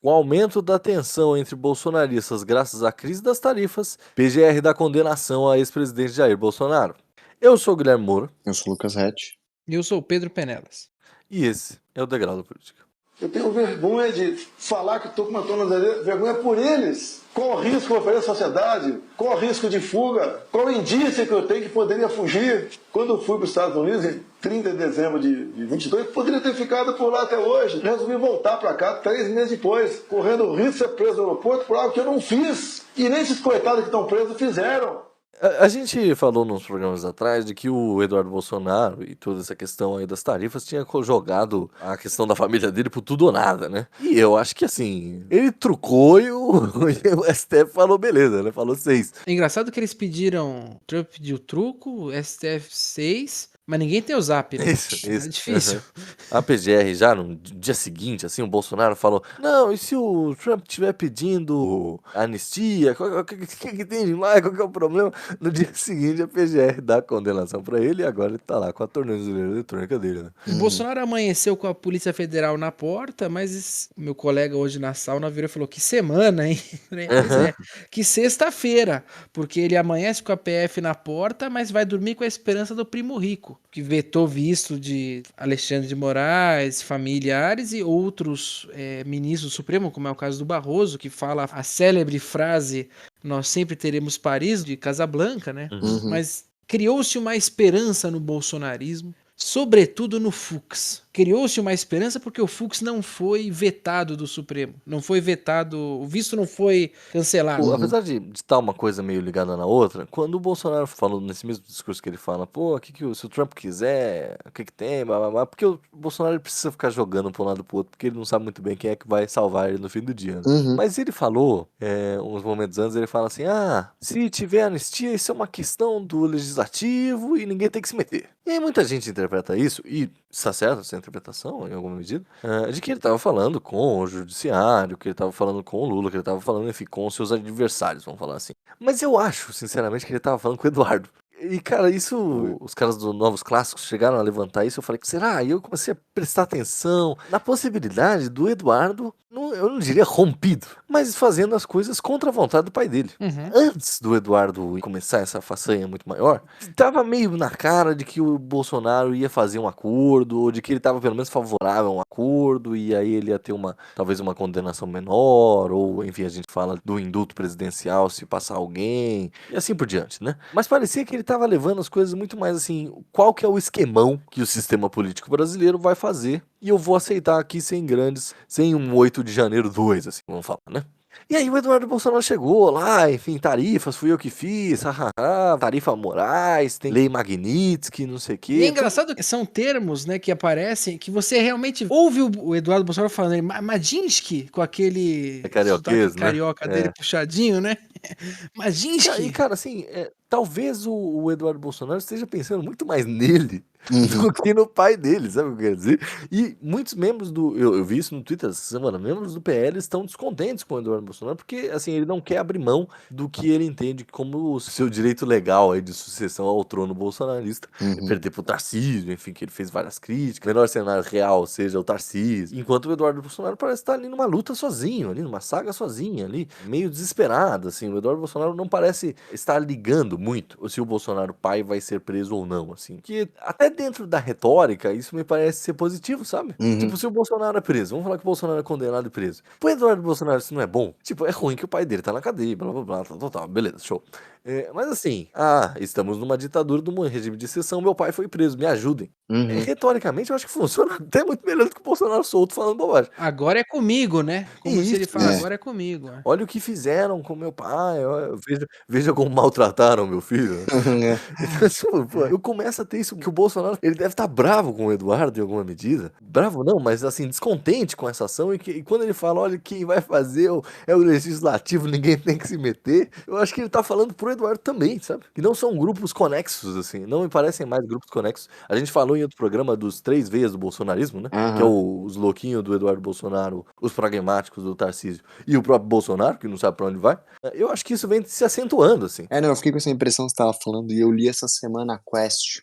Com o aumento da tensão entre bolsonaristas graças à crise das tarifas, PGR dá condenação a ex-presidente Jair Bolsonaro. Eu sou o Guilherme Moura Eu sou o Lucas Rett. E eu sou o Pedro Penelas. e esse é o Degrau da Política. Eu tenho vergonha de falar que estou com uma tornozeleira, vergonha por eles. Qual o risco que eu ofereço à sociedade? Qual o risco de fuga? Qual o indício que eu tenho que poderia fugir? Quando eu fui para os Estados Unidos, em 30 de dezembro de 22, poderia ter ficado por lá até hoje. Resolvi voltar para cá 3 meses depois, correndo o risco de ser preso no aeroporto por algo que eu não fiz. E nem esses coitados que estão presos fizeram. A gente falou nos programas atrás de que o Eduardo Bolsonaro e toda essa questão aí das tarifas tinha jogado a questão da família dele por tudo ou nada, né? E eu acho que assim, ele trucou e o STF falou beleza, né? Falou 6. É engraçado que eles pediram, Trump pediu truco, o STF 6, mas ninguém tem o zap, né? Isso. É difícil. Uhum. A PGR já no dia seguinte, assim, o Bolsonaro falou, não, e se o Trump estiver pedindo anistia, o que tem demais, qual que é o problema? No dia seguinte a PGR dá a condenação pra ele e agora ele tá lá com a tornozeleira eletrônica dele, né? O Bolsonaro amanheceu com a Polícia Federal na porta, mas meu colega hoje na sauna virou e falou, que semana, hein? Pois é, que sexta-feira, porque ele amanhece com a PF na porta, mas vai dormir com a esperança do primo rico, que vetou visto de Alexandre de Moraes, familiares e outros ministros do Supremo, como é o caso do Barroso, que fala a célebre frase, nós sempre teremos Paris, de Casablanca, né? Uhum. Mas criou-se uma esperança no bolsonarismo, sobretudo no Fux. Criou-se uma esperança porque o Fux não foi vetado do Supremo. Não foi vetado, o visto não foi cancelado. Apesar de estar uma coisa meio ligada na outra, quando o Bolsonaro falou nesse mesmo discurso que ele fala, pô, se o Trump quiser, o que tem, blá, blá, blá, porque o Bolsonaro ele precisa ficar jogando pra um lado pro outro, porque ele não sabe muito bem quem é que vai salvar ele no fim do dia. Né? Uhum. Mas ele falou, uns momentos antes, ele fala assim, se tiver anistia, isso é uma questão do legislativo e ninguém tem que se meter. E aí muita gente interpreta isso, e está certo essa interpretação, em alguma medida, de que ele estava falando com o judiciário, que ele estava falando com o Lula, que ele estava falando, enfim, com os seus adversários, vamos falar assim. Mas eu acho, sinceramente, que ele estava falando com o Eduardo. E, cara, isso, os caras do Novos Clássicos chegaram a levantar isso, eu falei, será? E eu comecei a prestar atenção na possibilidade do Eduardo, eu não diria rompido, mas fazendo as coisas contra a vontade do pai dele. Uhum. Antes do Eduardo começar essa façanha muito maior, tava meio na cara de que o Bolsonaro ia fazer um acordo, ou de que ele tava pelo menos favorável a um acordo, e aí ele ia ter talvez uma condenação menor, ou enfim, a gente fala do indulto presidencial se passar alguém, e assim por diante, né? Mas parecia que ele tava levando as coisas muito mais assim, qual que é o esquemão que o sistema político brasileiro vai fazer, e eu vou aceitar aqui sem um 8 de janeiro 2, assim, vamos falar, né? E aí o Eduardo Bolsonaro chegou lá, enfim, tarifas, fui eu que fiz, tarifa Moraes, tem lei Magnitsky, não sei o quê. E é engraçado que são termos, né, que aparecem, que você realmente ouve o Eduardo Bolsonaro falando, Madinsky, com aquele carioquês, né? carioca dele puxadinho, né? Madinsky. E, cara, assim, talvez o Eduardo Bolsonaro esteja pensando muito mais nele Uhum. do que no pai dele, sabe o que eu quero dizer? E muitos membros eu vi isso no Twitter essa semana, membros do PL estão descontentes com o Eduardo Bolsonaro, porque, assim, ele não quer abrir mão do que ele entende como o seu direito legal aí de sucessão ao trono bolsonarista, perder pro Tarcísio, enfim, que ele fez várias críticas, o melhor cenário real seja o Tarcísio, enquanto o Eduardo Bolsonaro parece estar ali numa luta sozinho, ali numa saga sozinha, ali, meio desesperado, assim, o Eduardo Bolsonaro não parece estar ligando muito se o Bolsonaro pai vai ser preso ou não, assim, que até dentro da retórica, isso me parece ser positivo, sabe? Tipo, se o Bolsonaro é preso, vamos falar que o Bolsonaro é condenado e preso. Pro Eduardo Bolsonaro isso não é bom? Tipo, é ruim que o pai dele tá na cadeia, blá blá blá, tal, beleza, show. Mas assim, estamos numa ditadura do regime de exceção, meu pai foi preso, me ajudem. Retoricamente, eu acho que funciona até muito melhor do que o Bolsonaro solto falando bobagem. Agora é comigo, né? Como se ele Isso, fala, agora é comigo. Olha o que fizeram com meu pai, veja como maltrataram meu filho. Então, tipo, pô, eu começo a ter isso, que o Bolsonaro, ele deve estar bravo com o Eduardo em alguma medida. Bravo não, mas assim, descontente com essa ação, e quando ele fala, olha, quem vai fazer é o legislativo, ninguém tem que se meter, eu acho que ele tá falando pro Eduardo também, sabe? Que não são grupos conexos, assim, não me parecem mais grupos conexos. A gente falou em outro programa dos 3 veias do bolsonarismo, né? Que é os louquinhos do Eduardo Bolsonaro, os pragmáticos do Tarcísio e o próprio Bolsonaro, que não sabe pra onde vai. Eu acho que isso vem se acentuando, assim. Não, eu fiquei com essa impressão que você estava falando, e eu li essa semana a Quest,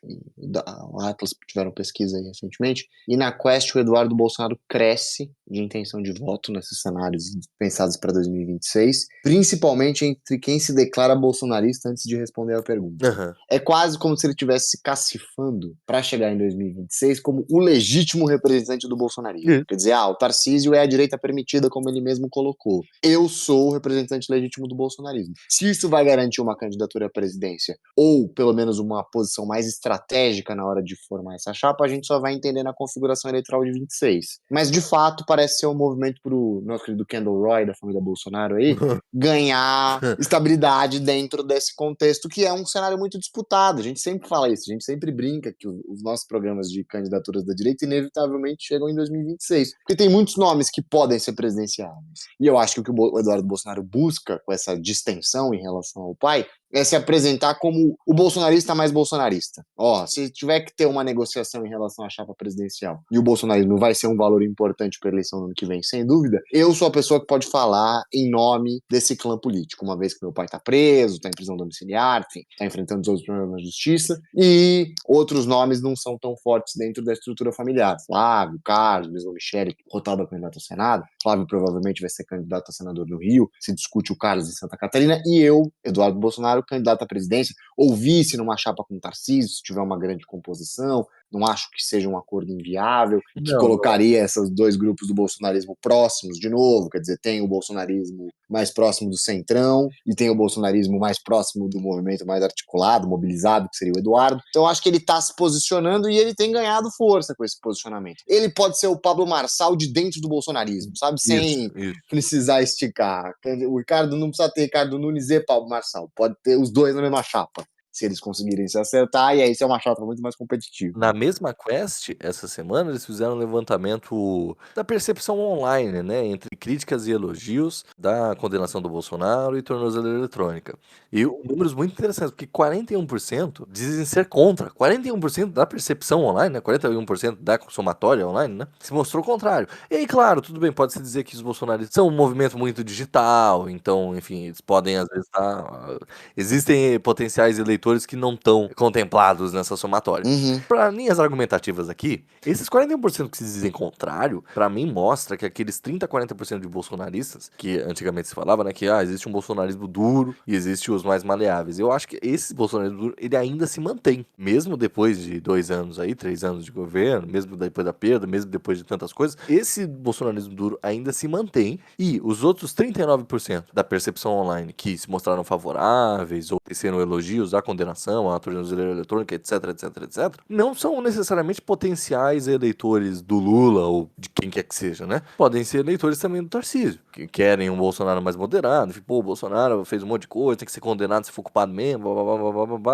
o Atlas tiveram pesquisa aí recentemente, e na Quest o Eduardo Bolsonaro cresce de intenção de voto nesses cenários pensados para 2026, principalmente entre quem se declara bolsonarista antes de responder a pergunta. Aham. É quase como se ele estivesse se cacifando para chegar em 2026 como o legítimo representante do bolsonarismo. Isso. Quer dizer, o Tarcísio é a direita permitida, como ele mesmo colocou. Eu sou o representante legítimo do bolsonarismo. Se isso vai garantir uma candidatura à presidência, ou pelo menos uma posição mais estratégica na hora de formar essa chapa, a gente só vai entender na configuração eleitoral de 26. Mas, de fato, parece ser um movimento pro nosso querido Kendall Roy, da família Bolsonaro aí, ganhar estabilidade dentro desse contexto, que é um cenário muito disputado. A gente sempre fala isso, a gente sempre brinca que os nossos programas de candidaturas da direita inevitavelmente chegam em 2026, porque tem muitos nomes que podem ser presidenciáveis. E eu acho que o que o Eduardo Bolsonaro busca com essa distensão em relação ao pai é se apresentar como o bolsonarista mais bolsonarista. Se tiver que ter uma negociação em relação à chapa presidencial e o bolsonarismo vai ser um valor importante para a eleição do ano que vem, sem dúvida, eu sou a pessoa que pode falar em nome desse clã político, uma vez que meu pai está preso, está em prisão domiciliar, enfim, está enfrentando os outros problemas na justiça, e outros nomes não são tão fortes dentro da estrutura familiar. Flávio, Carlos, mesmo Michele, Rotaldo é candidato ao Senado, Flávio provavelmente vai ser candidato a senador no Rio, se discute o Carlos em Santa Catarina, e eu, Eduardo Bolsonaro, candidato à presidência, ou vice numa chapa com Tarcísio, se tiver uma grande composição. Não acho que seja um acordo inviável, que colocaria esses dois grupos do bolsonarismo próximos de novo, quer dizer, tem o bolsonarismo mais próximo do centrão e tem o bolsonarismo mais próximo do movimento mais articulado, mobilizado, que seria o Eduardo. Então acho que ele está se posicionando e ele tem ganhado força com esse posicionamento. Ele pode ser o Pablo Marçal de dentro do bolsonarismo, sabe? Sem precisar esticar. O Ricardo não precisa ter Ricardo Nunes e Pablo Marçal, pode ter os dois na mesma chapa, se eles conseguirem se acertar, e aí isso é uma chapa muito mais competitiva. Na mesma Quest, essa semana, eles fizeram um levantamento da percepção online, né, entre críticas e elogios da condenação do Bolsonaro e tornozeleira eletrônica. E números muito interessantes, porque 41% dizem ser contra. 41% da percepção online, né, 41% da somatória online, né, se mostrou contrário. E aí, claro, tudo bem, pode-se dizer que os bolsonaristas são um movimento muito digital, então, enfim, eles podem, às vezes, existem potenciais eleitores que não estão contemplados nessa somatória. Para linhas argumentativas aqui, esses 41% que se dizem contrário, para mim mostra que aqueles 30, 40% de bolsonaristas, que antigamente se falava, né, que existe um bolsonarismo duro e existe os mais maleáveis. Eu acho que esse bolsonarismo duro, ele ainda se mantém, mesmo depois de 2 anos aí, 3 anos de governo, mesmo depois da perda, mesmo depois de tantas coisas, esse bolsonarismo duro ainda se mantém, e os outros 39% da percepção online que se mostraram favoráveis ou teceram elogios à condenação, à tornozeleira eletrônica, etc, não são necessariamente potenciais eleitores do Lula ou de quem quer que seja, né? Podem ser eleitores também do Tarcísio, que querem um Bolsonaro mais moderado, o Bolsonaro fez um monte de coisa, tem que ser condenado se for culpado mesmo,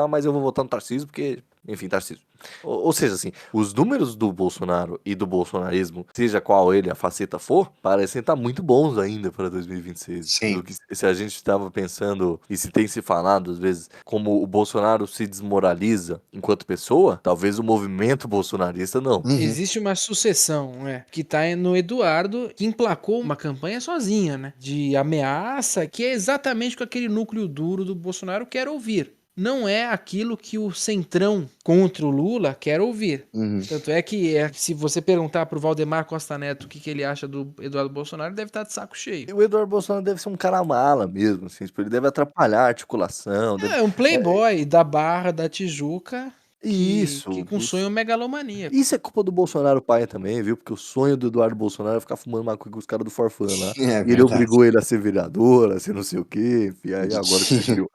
mas eu vou votar no Tarcísio porque, enfim, Tarcísio. Ou seja, assim, os números do Bolsonaro e do bolsonarismo, seja qual ele a faceta for, parecem estar muito bons ainda para 2026. Sim. Do que se a gente estava pensando, e se tem se falado às vezes, como o Bolsonaro se desmoraliza enquanto pessoa, talvez o movimento bolsonarista não. Existe uma sucessão, que tá no Eduardo, que emplacou uma campanha sozinha, né? De ameaça, que é exatamente o que aquele núcleo duro do Bolsonaro quer ouvir. Não é aquilo que o centrão contra o Lula quer ouvir. Tanto é que se você perguntar pro Valdemar Costa Neto o que ele acha do Eduardo Bolsonaro, ele deve estar de saco cheio. E o Eduardo Bolsonaro deve ser um cara mala mesmo, assim, ele deve atrapalhar a articulação. É um playboy da Barra, da Tijuca, Isso. que com sonho megalomaníaco. Isso é culpa do Bolsonaro pai também, viu? Porque o sonho do Eduardo Bolsonaro é ficar fumando maconha com os caras do Forfã lá. E ele obrigou ele a ser vereador, a ser não sei o quê. E aí agora que você criou.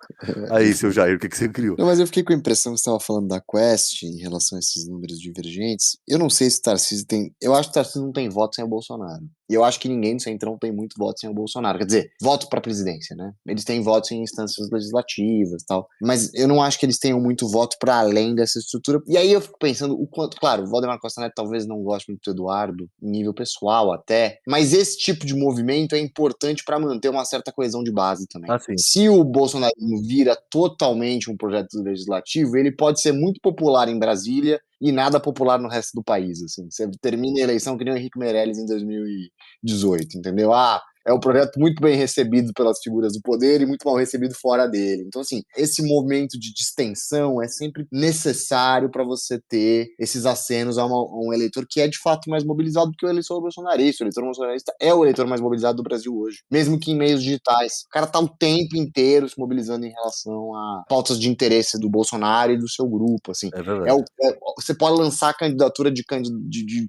Aí, seu Jair, o que você criou? Não, mas eu fiquei com a impressão que você estava falando da Quest em relação a esses números divergentes. Eu não sei se o Tarcísio tem. Eu acho que o Tarcísio não tem voto sem o Bolsonaro. E eu acho que ninguém do Centrão tem muito voto sem o Bolsonaro. Quer dizer, voto para a presidência, né? Eles têm votos em instâncias legislativas e tal. Mas eu não acho que eles tenham muito voto para além dessa essa estrutura. E aí eu fico pensando o quanto, claro, o Valdemar Costa Neto talvez não goste muito do Eduardo, em nível pessoal até, mas esse tipo de movimento é importante para manter uma certa coesão de base também. Assim, Se o bolsonarismo vira totalmente um projeto legislativo, ele pode ser muito popular em Brasília e nada popular no resto do país, assim. Você termina a eleição que nem o Henrique Meirelles em 2018, entendeu? É um projeto muito bem recebido pelas figuras do poder e muito mal recebido fora dele. Então, assim, esse movimento de distensão é sempre necessário para você ter esses acenos a um eleitor que é de fato mais mobilizado do que o eleitor bolsonarista. O eleitor bolsonarista é o eleitor mais mobilizado do Brasil hoje, mesmo que em meios digitais. O cara tá o tempo inteiro se mobilizando em relação a pautas de interesse do Bolsonaro e do seu grupo, assim. é verdade. Você pode lançar candidatura de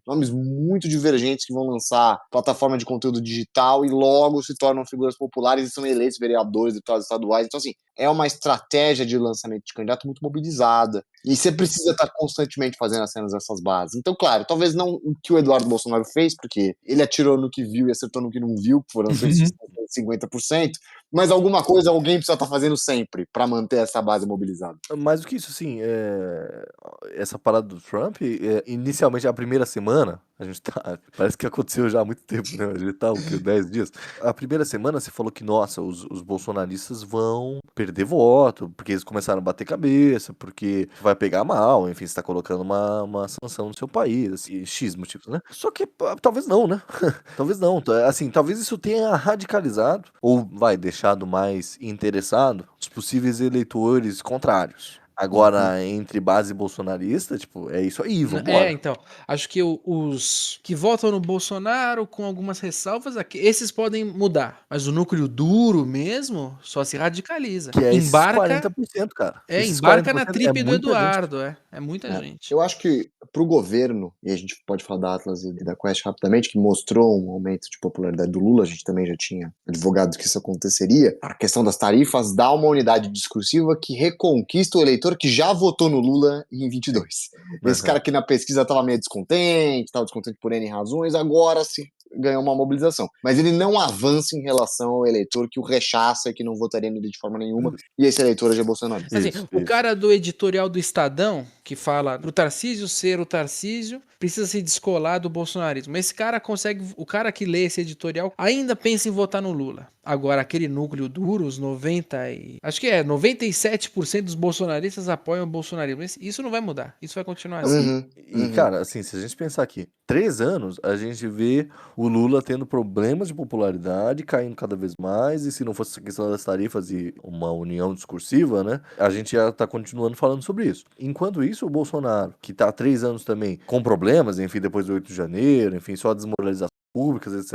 nomes muito divergentes que vão lançar plataforma de conteúdo digital e logo se tornam figuras populares e são eleitos vereadores, deputados estaduais. Então, assim, é uma estratégia de lançamento de candidato muito mobilizada. E você precisa estar constantemente fazendo as cenas dessas bases. Então, claro, talvez não o que o Eduardo Bolsonaro fez, porque ele atirou no que viu e acertou no que não viu, que foram 50%, mas alguma coisa alguém precisa estar fazendo sempre para manter essa base mobilizada. Mais do que isso, assim, essa parada do Trump, inicialmente a primeira semana, a gente tá, parece que aconteceu já há muito tempo, né? A gente tá, o quê, 10 dias? A primeira semana você falou que, nossa, os bolsonaristas vão perder voto, porque eles começaram a bater cabeça, porque vai pegar mal, enfim, você tá colocando uma sanção no seu país, assim, X motivos, né? Só que talvez não, né? Talvez não, assim, talvez isso tenha radicalizado, ou vai, deixado mais interessado os possíveis eleitores contrários. Agora, entre base bolsonarista, tipo, é isso aí, vambora. Então, acho que os que votam no Bolsonaro, com algumas ressalvas, esses podem mudar. Mas o núcleo duro mesmo só se radicaliza. Que é esses Embarca, 40%, cara. Esses embarca na 40% tripe do muita gente. Eduardo, é muita gente. Eu acho que para o governo, e a gente pode falar da Atlas e da Quest rapidamente, que mostrou um aumento de popularidade do Lula, a gente também já tinha advogado que isso aconteceria, a questão das tarifas dá uma unidade discursiva que reconquista o eleitor que já votou no Lula em 22. Esse cara que na pesquisa estava meio descontente, estava descontente por N razões, agora se ganhou uma mobilização. Mas ele não avança em relação ao eleitor que o rechaça e que não votaria nele de forma nenhuma, e esse eleitor hoje é bolsonarista. Assim, Isso, o isso. cara do editorial do Estadão, que fala pro Tarcísio ser o Tarcísio, precisa se descolar do bolsonarismo. Esse cara consegue, o cara que lê esse editorial ainda pensa em votar no Lula. Agora, aquele núcleo duro, os 97% dos bolsonaristas apoiam o bolsonarismo. Isso não vai mudar, isso vai continuar assim. E, cara, assim, se a gente pensar aqui, 3 anos, a gente vê o Lula tendo problemas de popularidade, caindo cada vez mais, e se não fosse essa questão das tarifas e uma união discursiva, né, a gente já tá continuando falando sobre isso. Enquanto isso, o Bolsonaro, que tá há 3 anos também com problemas, enfim, depois do 8 de janeiro, enfim, só a desmoralização públicas, etc,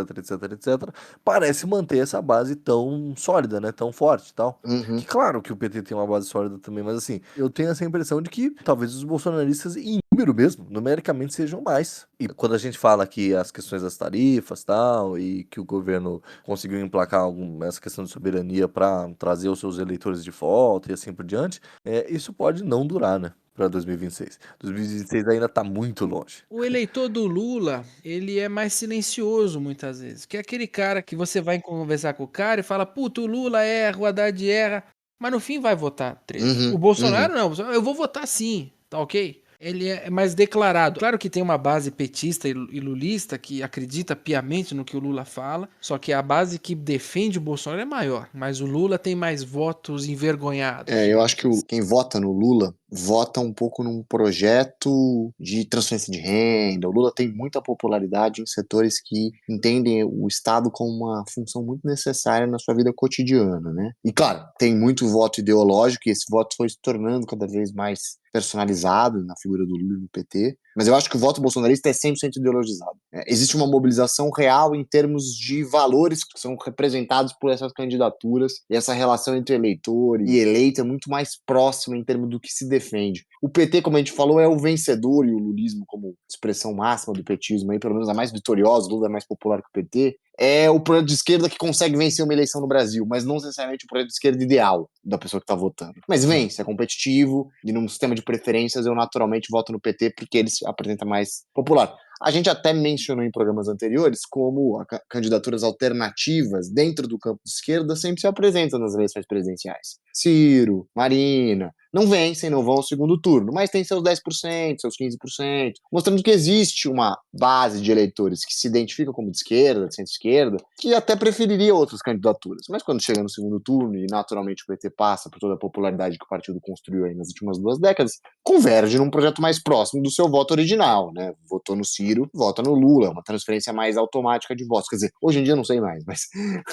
parece manter essa base tão sólida, né, tão forte e tal. Que claro que o PT tem uma base sólida também, mas assim, eu tenho essa impressão de que talvez os bolsonaristas, em número mesmo, numericamente, sejam mais. E quando a gente fala que as questões das tarifas tal, e que o governo conseguiu emplacar essa questão de soberania para trazer os seus eleitores de volta e assim por diante, isso pode não durar, né? Para 2026. 2026 ainda tá muito longe. O eleitor do Lula, ele é mais silencioso muitas vezes. Que é aquele cara que você vai conversar com o cara e fala, puta, o Lula erra, o Haddad erra, mas no fim vai votar 13. O Bolsonaro não, eu vou votar sim, tá ok? Ele é mais declarado. Claro que tem uma base petista e lulista que acredita piamente no que o Lula fala, só que a base que defende o Bolsonaro é maior. Mas o Lula tem mais votos envergonhados. Eu acho que quem vota no Lula vota um pouco num projeto de transferência de renda. O Lula tem muita popularidade em setores que entendem o Estado como uma função muito necessária na sua vida cotidiana, né? E claro, tem muito voto ideológico e esse voto foi se tornando cada vez mais personalizado na figura do Lula e do PT, mas eu acho que o voto bolsonarista é 100% ideologizado. Existe uma mobilização real em termos de valores que são representados por essas candidaturas, e essa relação entre eleitor e eleito é muito mais próxima em termos do que se defende. O PT, como a gente falou, é o vencedor, e o lulismo como expressão máxima do petismo, aí, pelo menos a mais vitoriosa, o Lula é mais popular que o PT, é o projeto de esquerda que consegue vencer uma eleição no Brasil, mas não necessariamente o projeto de esquerda ideal da pessoa que está votando. Mas vence, é competitivo, e num sistema de preferências eu naturalmente voto no PT porque ele se apresenta mais popular. A gente até mencionou em programas anteriores como candidaturas alternativas dentro do campo de esquerda sempre se apresentam nas eleições presidenciais. Ciro, Marina, não vencem, não vão ao segundo turno, mas tem seus 10%, seus 15%, mostrando que existe uma base de eleitores que se identifica como de esquerda, de centro-esquerda, que até preferiria outras candidaturas. Mas quando chega no segundo turno e naturalmente o PT passa por toda a popularidade que o partido construiu aí nas últimas 2 décadas, converge num projeto mais próximo do seu voto original, né? Votou no Ciro, vota no Lula, uma transferência mais automática de votos. Quer dizer, hoje em dia eu não sei mais, mas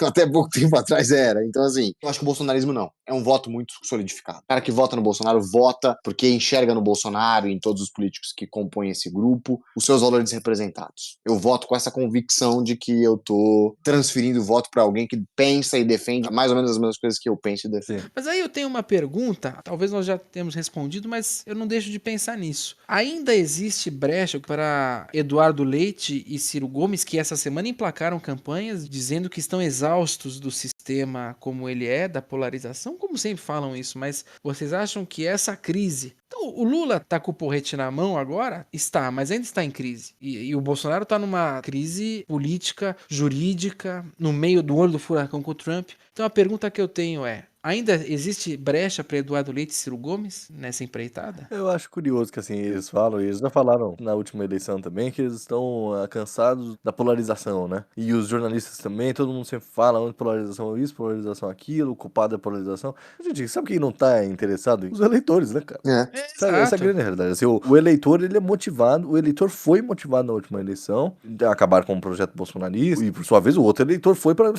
até pouco tempo atrás era. Então, assim, eu acho que o bolsonarismo não. É um voto muito solidificado. O cara que vota no Bolsonaro vota porque enxerga no Bolsonaro e em todos os políticos que compõem esse grupo os seus valores representados. Eu voto com essa convicção de que eu tô transferindo o voto para alguém que pensa e defende mais ou menos as mesmas coisas que eu penso e defendo. Mas aí eu tenho uma pergunta, talvez nós já temos respondido, mas eu não deixo de pensar nisso. Ainda existe brecha para Eduardo Leite e Ciro Gomes, que essa semana emplacaram campanhas dizendo que estão exaustos do sistema como ele é, da polarização, como sempre falam isso, mas vocês acham que essa crise... Então, o Lula tá com o porrete na mão agora? Está, mas ainda está em crise. E o Bolsonaro tá numa crise política, jurídica, no meio do olho do furacão com o Trump. Então a pergunta que eu tenho é, ainda existe brecha para Eduardo Leite e Ciro Gomes nessa empreitada? Eu acho curioso que assim, eles falam, e eles já falaram na última eleição também, que eles estão cansados da polarização, né? E os jornalistas também, todo mundo sempre fala, polarização isso, polarização aquilo, o culpado é polarização. Gente, sabe quem não tá interessado? Os eleitores, né, cara? Essa é a Exato. grande realidade. Assim, o eleitor, ele é motivado, o eleitor foi motivado na última eleição a acabar com o projeto bolsonarista, e por sua vez o outro eleitor foi para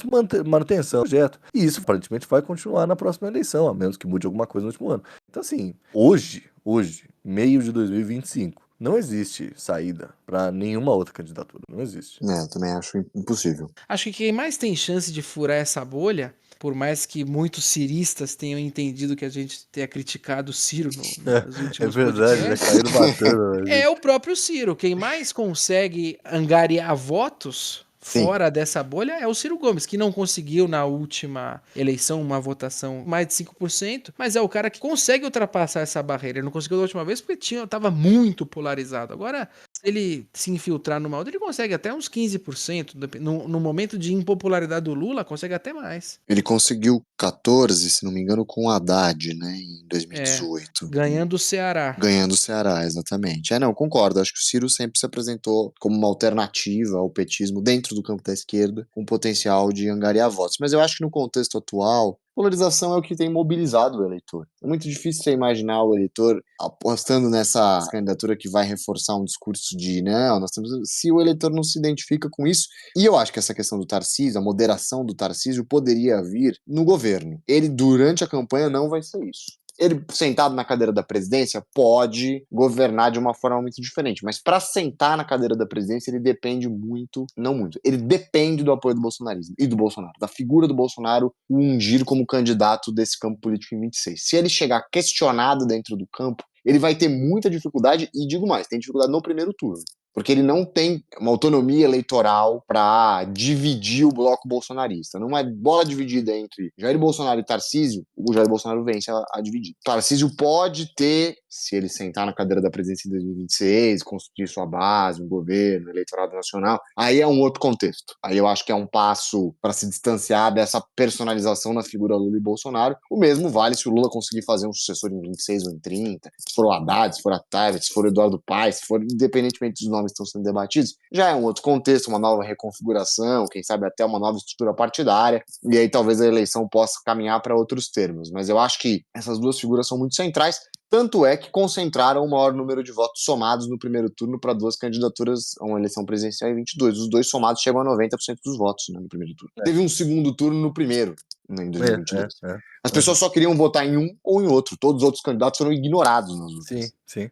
manutenção do projeto. E isso aparentemente vai continuar na próxima eleição, a menos que mude alguma coisa no último ano. Então assim, hoje, meio de 2025, não existe saída para nenhuma outra candidatura, não existe. Eu também acho impossível. Acho que quem mais tem chance de furar essa bolha, por mais que muitos ciristas tenham entendido que a gente tenha criticado o Ciro nos últimos É verdade, podcasts, caíram batendo. é o próprio Ciro. Quem mais consegue angariar votos Sim. fora dessa bolha é o Ciro Gomes, que não conseguiu na última eleição uma votação mais de 5%, mas é o cara que consegue ultrapassar essa barreira. Ele não conseguiu da última vez porque estava muito polarizado. Agora, se ele se infiltrar numa outra, ele consegue até uns 15%. No momento de impopularidade do Lula, consegue até mais. Ele conseguiu 14, se não me engano, com o Haddad, né, em 2018. Ganhando o Ceará. Ganhando o Ceará, exatamente. Não, concordo. Acho que o Ciro sempre se apresentou como uma alternativa ao petismo dentro do campo da esquerda, com potencial de angariar votos. Mas eu acho que no contexto atual, polarização é o que tem mobilizado o eleitor. É muito difícil você imaginar o eleitor apostando nessa candidatura que vai reforçar um discurso de não, nós temos... Se o eleitor não se identifica com isso, e eu acho que essa questão do Tarcísio, a moderação do Tarcísio poderia vir no governo. Ele, durante a campanha, não vai ser isso. Ele, sentado na cadeira da presidência, pode governar de uma forma muito diferente. Mas para sentar na cadeira da presidência, ele depende muito, não muito, ele depende do apoio do bolsonarismo e do Bolsonaro, da figura do Bolsonaro o ungir como candidato desse campo político em 26. Se ele chegar questionado dentro do campo, ele vai ter muita dificuldade, e digo mais, tem dificuldade no primeiro turno. Porque ele não tem uma autonomia eleitoral para dividir o bloco bolsonarista. Numa bola dividida entre Jair Bolsonaro e Tarcísio, o Jair Bolsonaro vence a dividir. Tarcísio pode ter, se ele sentar na cadeira da presidência em 2026, construir sua base, um governo, eleitorado nacional, aí é um outro contexto. Aí eu acho que é um passo para se distanciar dessa personalização na figura Lula e Bolsonaro. O mesmo vale se o Lula conseguir fazer um sucessor em 26 ou em 30, se for o Haddad, se for a Taiva, se for o Eduardo Paes, se for, independentemente dos nomes que estão sendo debatidos, já é um outro contexto, uma nova reconfiguração, quem sabe até uma nova estrutura partidária, e aí talvez a eleição possa caminhar para outros termos. Mas eu acho que essas duas figuras são muito centrais, tanto é que concentraram o maior número de votos somados no primeiro turno para duas candidaturas a uma eleição presidencial em 22. Os dois somados chegam a 90% dos votos, né, no primeiro turno. Teve um segundo turno no primeiro, né, em 2022. As pessoas só queriam votar em um ou em outro. Todos os outros candidatos foram ignorados nas urnas. Sim.